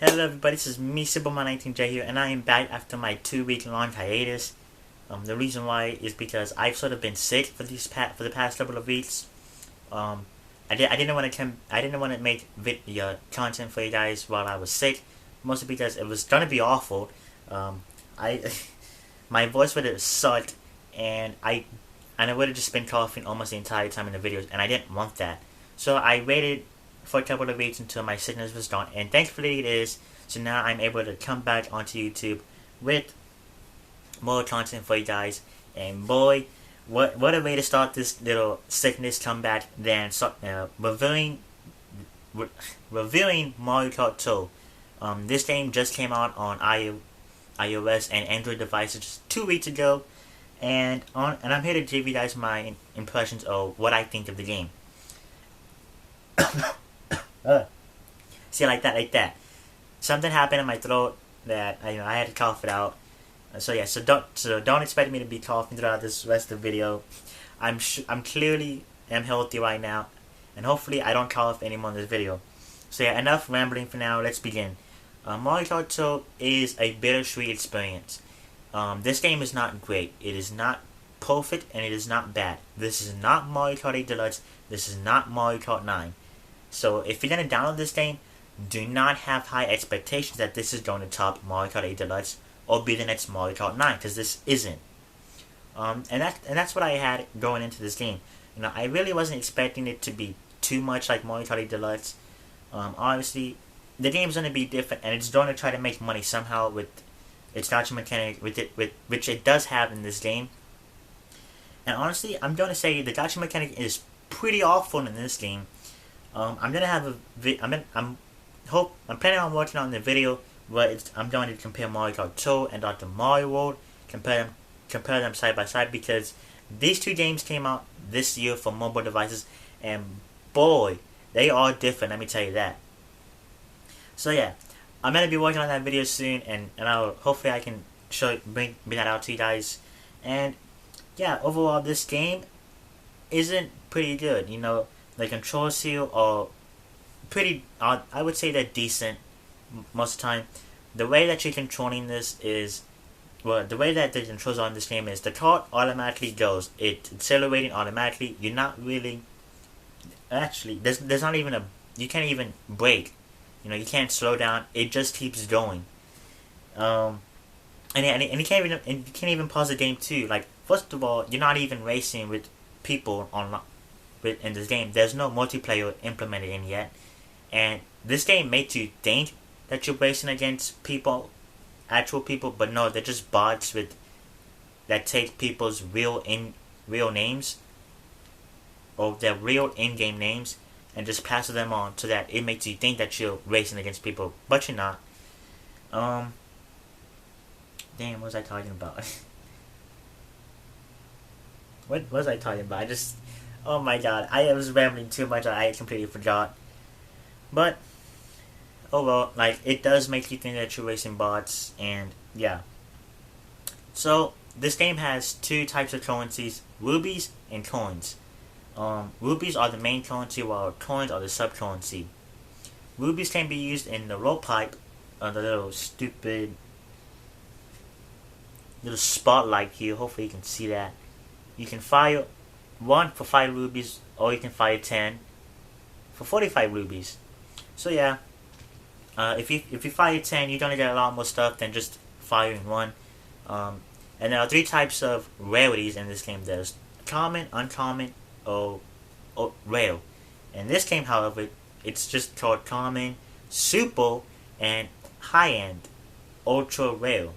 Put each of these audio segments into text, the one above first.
Hello everybody, this is me, SuperMario19Jay here, and I am back after my 2-week long hiatus. The reason why is because I've sort of been sick for the past couple of weeks. I didn't want to make content for you guys while I was sick, mostly because it was gonna be awful. I my voice would have sucked, and I would have just been coughing almost the entire time in the videos, and I didn't want that. So I waited for a couple of weeks until my sickness was gone, and thankfully it is. So now I'm able to come back onto YouTube with more content for you guys. And boy, what a way to start this little sickness comeback than reviewing Mario Kart Tour. This game just came out on iOS and Android devices just 2 weeks ago, and I'm here to give you guys my impressions of what I think of the game. See, like that. Something happened in my throat that I had to cough it out. So don't expect me to be coughing throughout this rest of the video. I'm clearly healthy right now, and hopefully I don't cough anymore in this video. So yeah, enough rambling for now. Let's begin. Mario Kart Tour is a bittersweet experience. This game is not great. It is not perfect, and it is not bad. This is not Mario Kart 8 Deluxe. This is not Mario Kart 9. So if you're going to download this game, do not have high expectations that this is going to top Mario Kart 8 Deluxe or be the next Mario Kart 9, because this isn't. And that's what I had going into this game. I really wasn't expecting it to be too much like Mario Kart 8 Deluxe. Obviously, the game's going to be different, and it's going to try to make money somehow with its gacha mechanic, which it does have in this game. And honestly, I'm going to say the gacha mechanic is pretty awful in this game. I'm gonna have I'm planning on working on the video where I'm going to compare Mario Kart Tour and Dr. Mario World, compare them side by side, because these two games came out this year for mobile devices, and boy, they are different. Let me tell you that. So yeah, I'm gonna be working on that video soon, and hopefully I can bring that out to you guys. And yeah, overall this game isn't pretty good. The controls here are pretty, I would say they're decent most of the time. The way that you're controlling this is, the way that the controls are in this game is the kart automatically goes. It's accelerating automatically. You're not really, actually, there's not even you can't even brake. You can't slow down. It just keeps going. And you can't even pause the game too. Like, first of all, you're not even racing with people in this game. There's no multiplayer implemented in yet, and this game makes you think that you're racing against actual people, but no, they're just bots that take people's real names or their real in-game names and just pass them on, so that it makes you think that you're racing against people, but you're not. Damn, what was I talking about? What was I talking about? Oh my god, I was rambling too much, I completely forgot. But, oh well, it does make you think that you're racing bots, and yeah. So, this game has two types of currencies, rubies and coins. Rubies are the main currency, while coins are the sub-currency. Rubies can be used in the rope pipe, the little stupid little spotlight here, hopefully you can see that. You can fire 1 for 5 rubies, or you can fire 10 for 45 rubies. So yeah, if you fire 10, you're gonna get a lot more stuff than just firing 1. And there are 3 types of rarities in this game. There's common, uncommon, or rare. In this game, however, it's just called common, super, and high-end, ultra rare.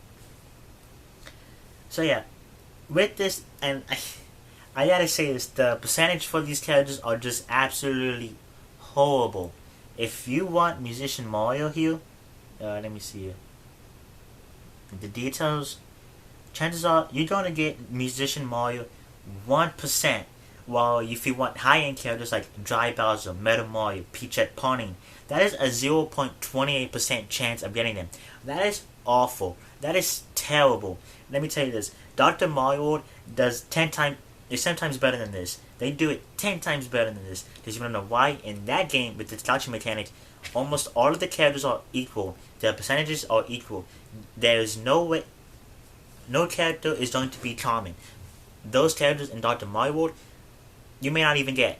So yeah, with this, and I gotta say this, the percentage for these characters are just absolutely horrible. If you want Musician Mario here, let me see the details. Chances are you're gonna get Musician Mario 1%, while if you want high-end characters like Dry Bowser, Metal Mario, Peachette Pawning, that is a 0.28% chance of getting them. That is awful. That is terrible. Let me tell you this, Dr. Mario World does 10 times. It's 10 times better than this. They do it 10 times better than this. Because you wanna know why? In that game, with its gacha mechanics, almost all of the characters are equal. The percentages are equal. There is no way, no character is going to be common. Those characters in Dr. Mario World, you may not even get.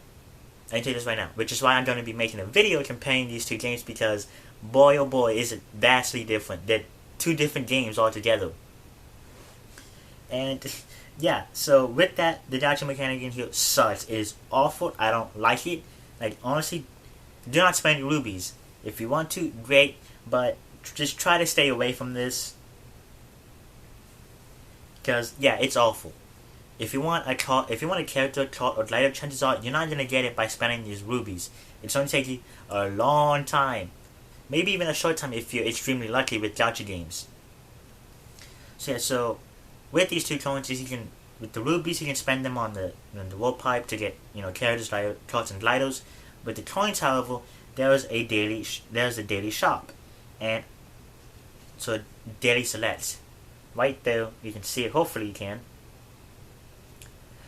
I can tell you this right now, which is why I'm going to be making a video comparing these two games, because boy oh boy is it vastly different. They're two different games altogether. And yeah, so with that, the dodging mechanic in here sucks. It is awful. I don't like it. Like, honestly, do not spend your rubies. If you want to, great, but just try to stay away from this, because yeah, it's awful. If you want a character card or glider, chances are you're not gonna get it by spending these rubies. It's going to take you a long time, maybe even a short time if you're extremely lucky with gacha games. So yeah, so with these two currencies, you can, with the rubies, you can spend them on the world pipe to get characters, cards, and gliders. With the coins, however, there's a daily shop, and so daily select right there. You can see it. Hopefully, you can.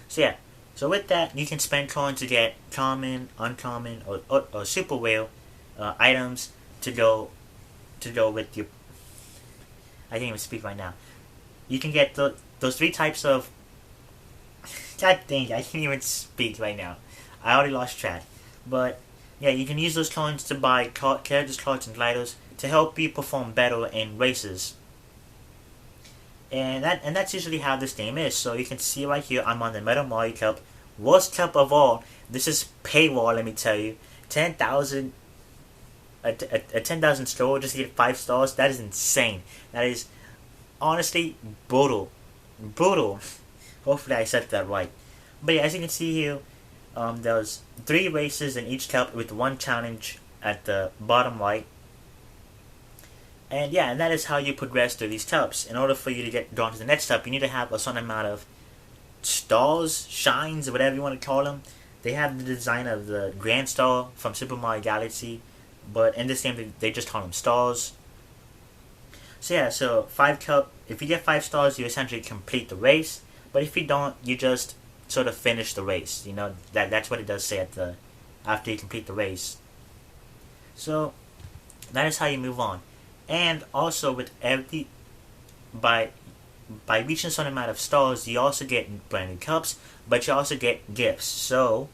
So yeah, so with that, you can spend coins to get common, uncommon, or super rare items to go with your. I can't even speak right now. You can get those three types of. God dang, I can't even speak right now. I already lost track. But yeah, you can use those coins to buy characters, cards, and gliders to help you perform better in races. And that's usually how this game is. So you can see right here, I'm on the Metal Mario Cup, worst cup of all. This is paywall, let me tell you. 10,000 a 10,000 score just to get 5 stars. That is insane. That is honestly brutal. Hopefully I said that right. But yeah, as you can see here, there's 3 races in each cup with 1 challenge at the bottom right. And yeah, and that is how you progress through these cups. In order for you to get drawn to the next cup, you need to have a certain amount of stars, shines, whatever you want to call them. They have the design of the Grand Star from Super Mario Galaxy, but in this game they just call them stars. So yeah, so 5 cup. If you get 5 stars, you essentially complete the race. But if you don't, you just sort of finish the race. That's what it does say after you complete the race. So that is how you move on. And also with by reaching a certain amount of stars, you also get brand new cups, but you also get gifts. So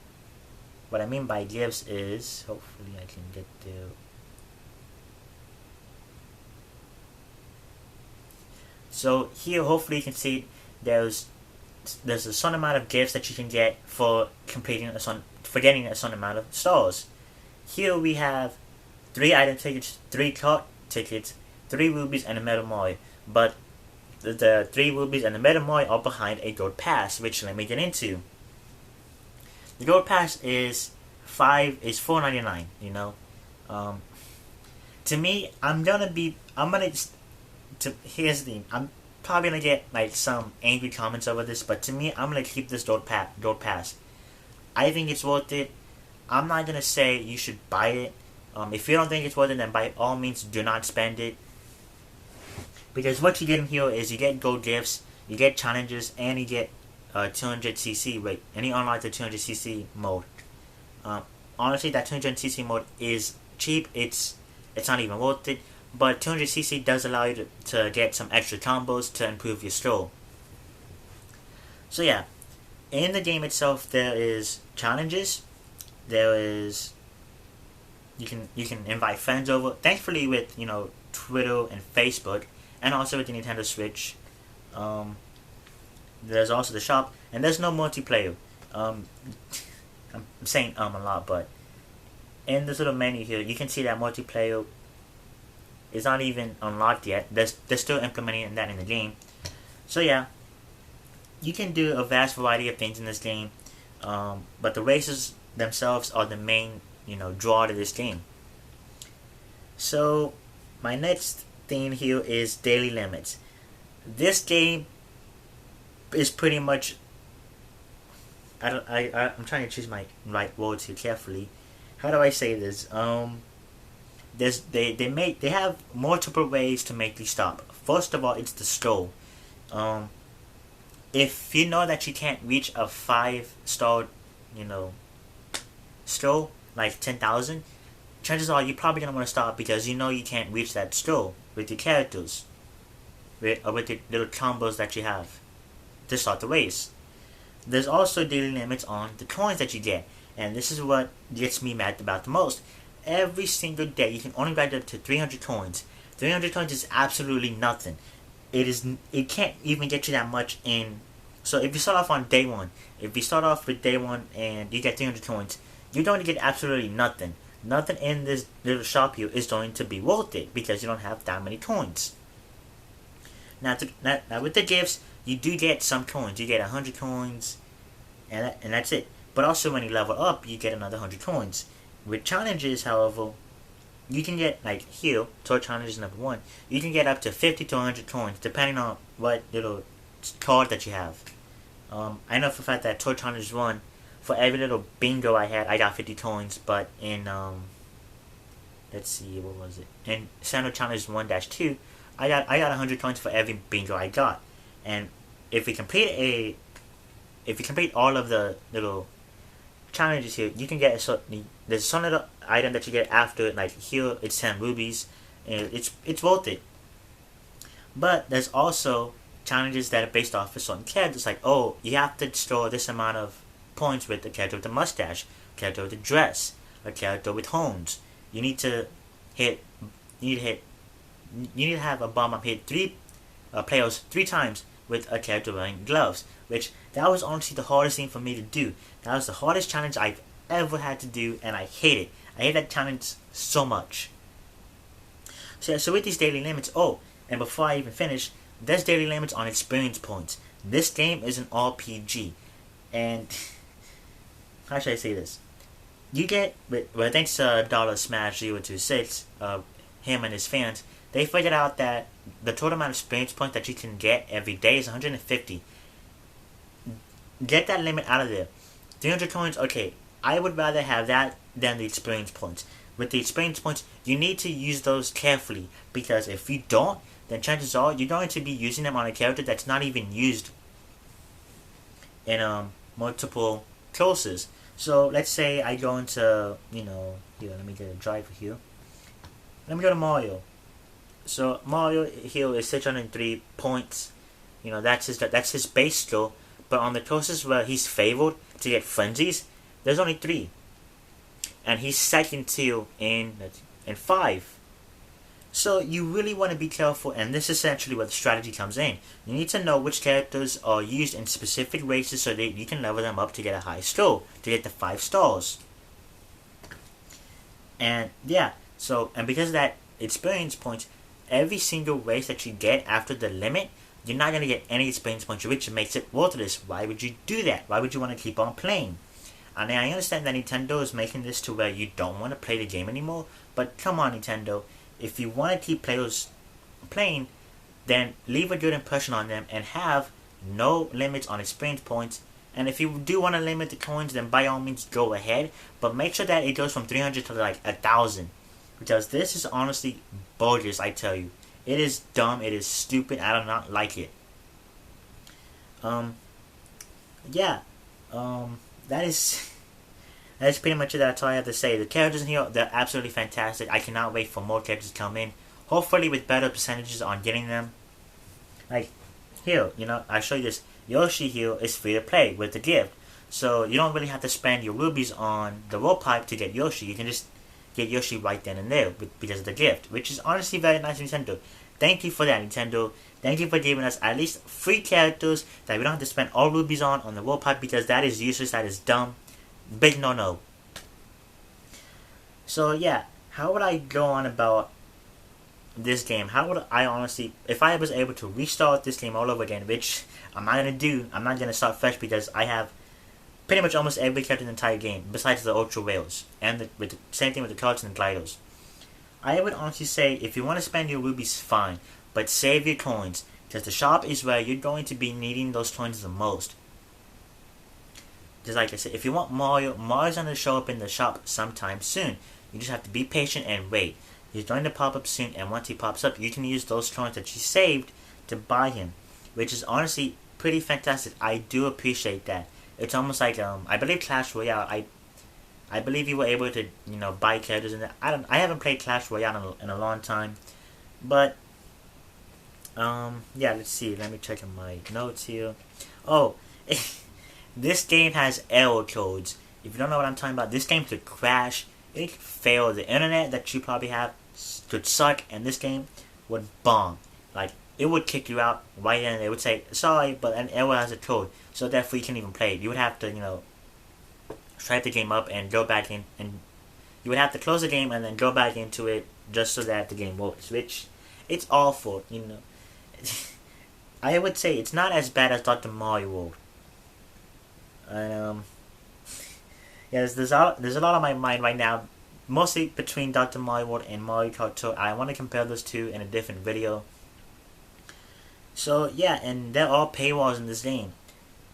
what I mean by gifts is, hopefully I can get there. So here, hopefully you can see there's a certain amount of gifts that you can get for getting a certain amount of stars. Here we have 3 item tickets, 3 card tickets, 3 rubies, and a Metal Mario. But the 3 rubies and the Metal Mario are behind a gold pass, which let me get into. The gold pass is $4.99. To me, here's the thing. I'm probably gonna get like some angry comments over this, but to me, I'm gonna keep this gold pass. I think it's worth it. I'm not gonna say you should buy it. If you don't think it's worth it, then by all means do not spend it. Because what you get in here is you get gold gifts, you get challenges, and you get 200cc rate. And you unlock the 200cc mode. Honestly, that 200cc mode is cheap. It's not even worth it. But 200cc does allow you to get some extra combos to improve your score. So yeah, in the game itself, there is challenges. There is you can invite friends over. Thankfully, with Twitter and Facebook, and also with the Nintendo Switch, there's also the shop, and there's no multiplayer. I'm saying a lot, but in this little menu here, you can see that multiplayer is not even unlocked yet. They're still implementing that in the game. So yeah, you can do a vast variety of things in this game, but the races themselves are the main draw to this game. So my next thing here is daily limits. This game is pretty much, I'm trying to choose my right words here carefully. How do I say this? They have multiple ways to make you stop. First of all, it's the score. If you know that you can't reach a 5-star, score like 10,000, chances are you're probably gonna want to stop because you know you can't reach that store with your characters, with the little combos that you have to start the race. There's also daily limits on the coins that you get, and this is what gets me mad about the most. Every single day you can only grind up to 300 coins. 300 coins is absolutely nothing. It can't even get you that much in. So if you start off on day one, if you start off with day one and you get 300 coins, you're going to get absolutely nothing. Nothing in this little shop here is going to be worth it because you don't have that many coins. Now with the gifts, you do get some coins. You get 100 coins, and that's it. But also when you level up, you get another 100 coins. With challenges, however, you can get, like here, Tour Challenge number 1, you can get up to 50 to 100 coins, depending on what little card that you have. I know for a fact that Tour Challenge 1, for every little bingo I had, I got 50 coins, but in, let's see, what was it? In Sandal Challenge 1-2, I got 100 coins for every bingo I got. And if you complete all of the little challenges here, you can get there's some little item that you get after it, like here it's 10 rubies, and it's worth it. But there's also challenges that are based off of certain characters, like, oh, you have to store this amount of points with the character with the mustache, character with the dress, a character with horns. You need to have a bomb up hit 3 players 3 times with a character wearing gloves, which that was honestly the hardest thing for me to do. That was the hardest challenge I've ever had to do, and I hate it. I hate that challenge so much. So with these daily limits, oh, and before I even finish, there's daily limits on experience points. This game is an RPG, and how should I say this? You get, well, thanks to $Smash026, him and his fans, they figured out that the total amount of experience points that you can get every day is 150. Get that limit out of there. 300 coins, okay, I would rather have that than the experience points. With the experience points, you need to use those carefully, because if you don't, then chances are you're going to be using them on a character that's not even used in multiple courses. So let's say I go into, here, let me get a driver here. Let me go to Mario. So Mario here is 603 points. That's his base score. But on the courses where he's favored to get frenzies, there's only 3, and he's second tier in 5. So you really want to be careful, and this is essentially where the strategy comes in. You need to know which characters are used in specific races so that you can level them up to get a high score, to get the 5 stars. And yeah, and because of that experience points, every single race that you get after the limit, you're not going to get any experience points, which makes it worthless. Why would you do that? Why would you want to keep on playing? And I understand that Nintendo is making this to where you don't want to play the game anymore, but come on, Nintendo. If you want to keep players playing, then leave a good impression on them and have no limits on experience points. And if you do want to limit the coins, then by all means go ahead, but make sure that it goes from 300 to like 1,000, because this is honestly bogus, I tell you. It is dumb, it is stupid, I do not like it. That's pretty much it. That's all I have to say. The characters in here, they're absolutely fantastic. I cannot wait for more characters to come in. Hopefully with better percentages on getting them. Like, here, I show you this. Yoshi here is free to play with the gift. So you don't really have to spend your rubies on the roll pipe to get Yoshi. You can just get Yoshi right then and there because of the gift, which is honestly very nice, Nintendo. Thank you for that, Nintendo. Thank you for giving us at least 3 characters that we don't have to spend all rubies on the roll pipe, because that is useless, that is dumb. Big no. So yeah, how would I go on about this game? How would I honestly, if I was able to restart this game all over again, which I'm not going to do, I'm not going to start fresh because I have pretty much almost every character in the entire game, besides the Ultra Whales, and same thing with the cards and the gliders. I would honestly say, if you want to spend your rubies, fine, but save your coins, because the shop is where you're going to be needing those coins the most. Just like I said, if you want Mario's going to show up in the shop sometime soon. You just have to be patient and wait. He's going to pop up soon, and once he pops up, you can use those coins that you saved to buy him, which is honestly pretty fantastic. I do appreciate that. It's almost like, I believe Clash Royale, I believe you were able to, buy characters in that. I haven't played Clash Royale in a long time, but yeah. Let's see. Let me check in my notes here. Oh, this game has error codes. If you don't know what I'm talking about, this game could crash. It could fail. The internet that you probably have could suck, and this game would bomb. Like, it would kick you out right then. They would say, sorry, but an error has a code, so therefore you can't even play it. You would have to, start the game up and go back in, and you would have to close the game and then go back into it just so that the game works, which, it's awful, I would say it's not as bad as Dr. Mario World. And, yeah, there's a lot on my mind right now, mostly between Dr. Mario World and Mario Kart Tour. I want to compare those two in a different video. So yeah, and there are paywalls in this game.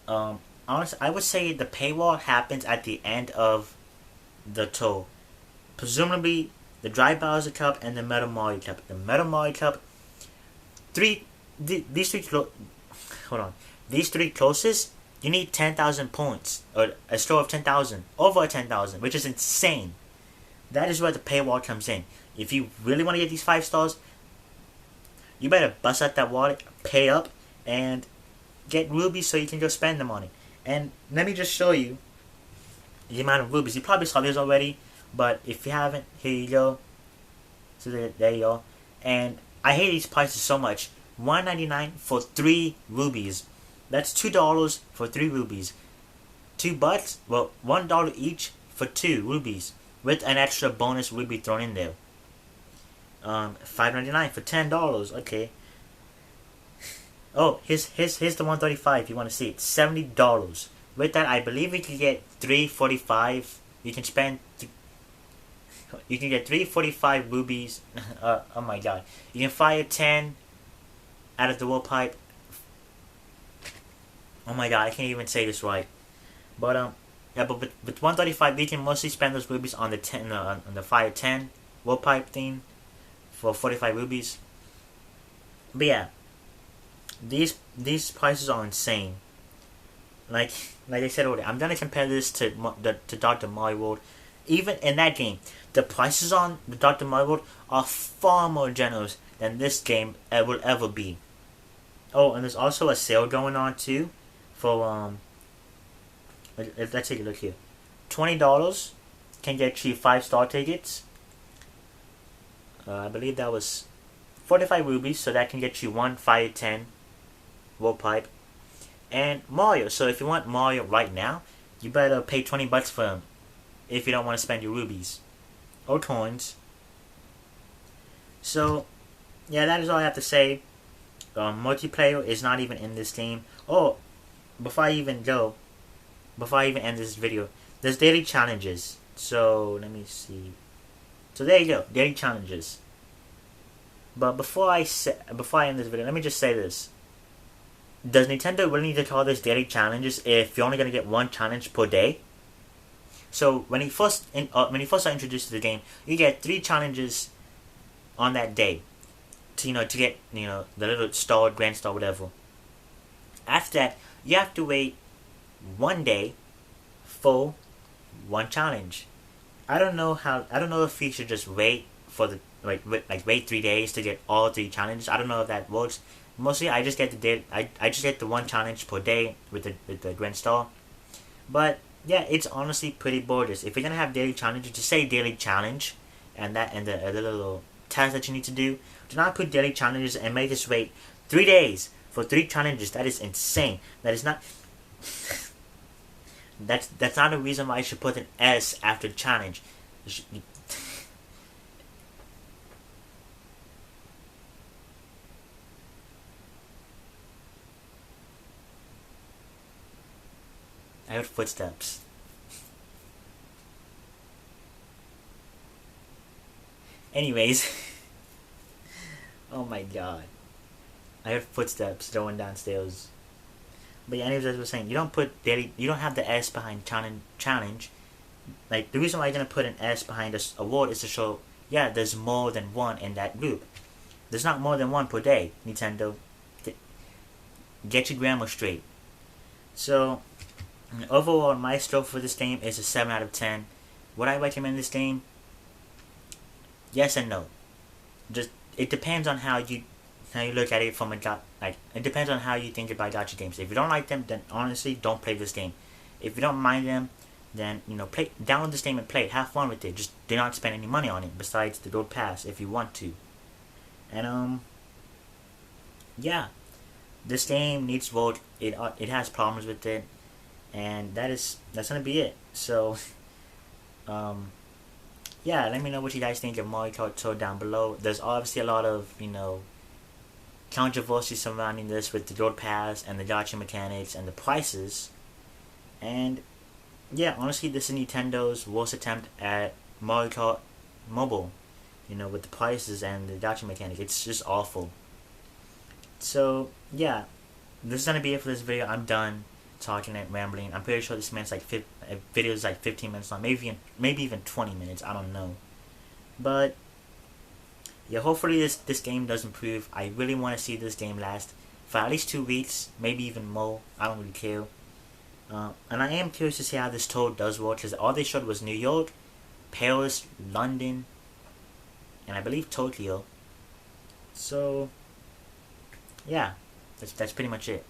Honestly, I would say the paywall happens at the end of the tour. Presumably, the Dry Bowser Cup and the Metal Mario Cup. The Metal Mario Cup, these three closest, you need 10,000 points, or a score of 10,000, over 10,000, which is insane. That is where the paywall comes in. If you really want to get these 5 stars, you better bust out that wallet, pay up, and get rubies so you can go spend them on it. And let me just show you the amount of rubies. You probably saw this already, but if you haven't, here you go. So there you go. And I hate these prices so much. $1.99 for 3 rubies. That's $2 for 3 rubies. $2, well, $1 each for 2 rubies, with an extra bonus ruby thrown in there. $5.99 for $10. Okay. Oh, here's the 135 if you want to see it. $70. With that, I believe we can get 345. You can spend. You can get 345 rubies. Oh my god. You can fire 10 out of the wool pipe. Oh my god, I can't even say this right. But yeah, but with 135, we can mostly spend those rubies on the 10 on the fire 10 wool pipe thing for 45 rubies. But yeah, these prices are insane. Like I said earlier, I'm gonna compare this to Dr. Mario World. Even in that game, the prices on the Dr. Mario World are far more generous than this game will ever be. Oh, and there's also a sale going on too, for let's take a look here. $20 can get you 5-star tickets. I believe that was 45 rubies, so that can get you 1 fire 10 wool pipe. And Mario, so if you want Mario right now, you better pay $20 for him if you don't want to spend your rubies or coins. So yeah, that is all I have to say. Multiplayer is not even in this game. Oh, before I even end this video, there's daily challenges. So let me see. So there you go, daily challenges. But before I end this video, let me just say this. Does Nintendo really need to call this daily challenges if you're only gonna get 1 challenge per day? So when you first are introduced to the game, you get 3 challenges on that day to get the little star, grand star, whatever. After that, you have to wait 1 day for 1 challenge. I don't know if you should just wait for the wait 3 days to get all 3 challenges. I don't know if that works. Mostly, I just get the 1 challenge per day with the grand star. But yeah, it's honestly pretty gorgeous. If you're gonna have daily challenges, just say daily challenge, and the little task that you need to do. Do not put daily challenges and make us wait 3 days for 3 challenges. That is insane. That is not. That's not a reason why you should put an S after challenge. I heard footsteps. Anyways. Oh my god. I heard footsteps going downstairs. But yeah, anyways, as I was saying, you don't have the S behind challenge. Like, the reason why you're gonna put an S behind this award is to show, yeah, there's more than 1 in that group. There's not more than 1 per day, Nintendo. Get your grammar straight. So, overall, my score for this game is a 7 out of 10. Would I recommend this game? Yes and no. Just it depends on how you look at it from it depends on how you think about gacha games. If you don't like them, then honestly don't play this game. If you don't mind them, then download this game and play it. Have fun with it. Just do not spend any money on it besides the road pass if you want to. And yeah, this game needs work. It has problems with it, and that's gonna be it. So yeah, let me know what you guys think of Mario Kart Tour down below. There's obviously a lot of controversy surrounding this with the road pass and the gacha mechanics and the prices. And yeah, honestly, this is Nintendo's worst attempt at Mario Kart Mobile. With the prices and the gacha mechanic, it's just awful. So yeah, this is gonna be it for this video. I'm done talking and rambling. I'm pretty sure this video is like 15 minutes long, maybe even 20 minutes. I don't know, but yeah, hopefully this game does improve. I really want to see this game last for at least 2 weeks, maybe even more. I don't really care. And I am curious to see how this tour does work, because all they showed was New York, Paris, London, and I believe Tokyo. So yeah, that's pretty much it.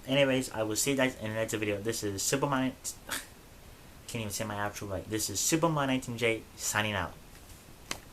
Anyways, I will see you guys in the next video. This is Can't even say my outro right. This is SuperMario19Jay signing out.